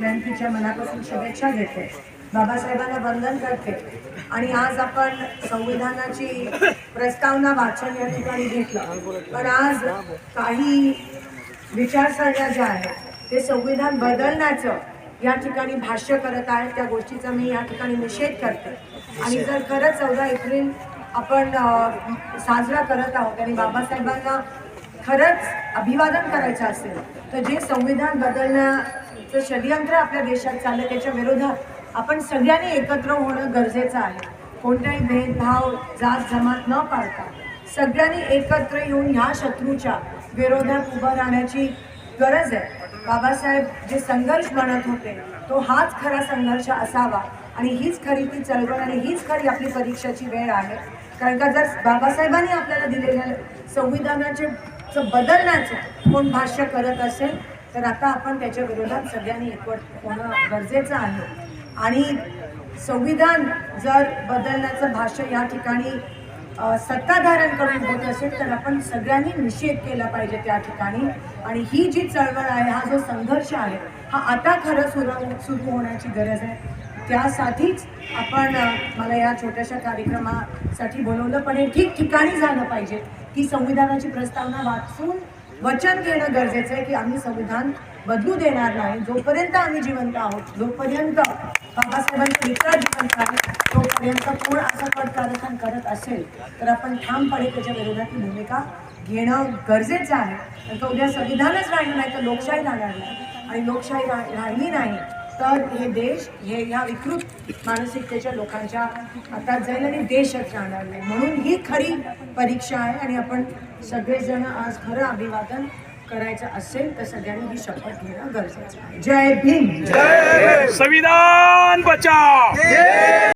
जयंतीच्या मनापासून शुभेच्छा देते, बाबासाहेबांना वंदन करते। आणि आज आपण संविधानाची प्रस्तावना वाचन या ठिकाणी घेतलं, पण आज काही विचारसरण्या ज्या आहेत ते संविधान बदलण्याचं या ठिकाणी भाष्य करत आहेत, त्या गोष्टीचा मी या ठिकाणी निषेध करते। आणि जर खरंच 14 एप्रिल आपण साजरा करत आहोत आणि बाबासाहेबांना खरंच अभिवादन करायचं असेल, तर जे संविधान बदलण्याचं षडयंत्र आपल्या देशात चाललं त्याच्या विरोधात आपण सगळ्यांनी एकत्र होणं गरजेचं आहे। कोणताही भेदभाव जात जमात न पाळता सगळ्यांनी एकत्र येऊन ह्या शत्रूच्या विरोधात उभं राहण्याची गरज आहे। बाबासाहेब जे संघर्ष म्हणत होते तो हाच खरा संघर्ष असावा आणि हीच खरी ती चळवळ आणि हीच खरी आपली परीक्षाची वेळ आहे। कारण का जर बाबासाहेबांनी आपल्याला दिलेल्या संविधानाचे बदलण्याचं कोण भाष्य करत असेल तर आता आपण त्याच्या विरोधात सगळ्यांनी एकवट होणं गरजेचं आहे। आणि संविधान जर बदलण्याचं भाष्य या ठिकाणी सत्ताधाऱ्यांकडून होत असेल तर आपण सगळ्यांनी निषेध केला पाहिजे त्या ठिकाणी। आणि ही जी चळवळ आहे, हा जो संघर्ष आहे, हा आता खरं सुरू होण्याची गरज आहे। त्यासाठीच आपण मला या छोट्याशा कार्यक्रमासाठी बोलवलं, पण हे ठिकठिकाणी झालं पाहिजे की संविधानाची प्रस्तावना वाचून वचन घेणं गरजेचं आहे की आम्ही संविधान बदलू देणार नाही। जोपर्यंत आम्ही जिवंत आहोत, जोपर्यंत बाबासाहेबांचे मित्र जिवंत आहेत, तोपर्यंत कोण असं कडकारस्थान करत असेल तर आपण ठामपणे त्याच्या विरोधात भूमिका घेणं गरजेचं आहे। कारण उद्या संविधानच राहिलं नाही तर लोकशाही राहणार नाही, आणि लोकशाही राहिली नाही तर हे देश ह्या विकृत मानसिकतेच्या लोकांच्या हातात जाईल आणि देशच राहणार नाही। म्हणून ही खरी परीक्षा आहे आणि आपण सगळेजण आज खरं अभिवादन करायचं असेल तर सगळ्यांनी ही शपथ घेणं गरजेचं आहे। जय भीम, संविधान बचाओ।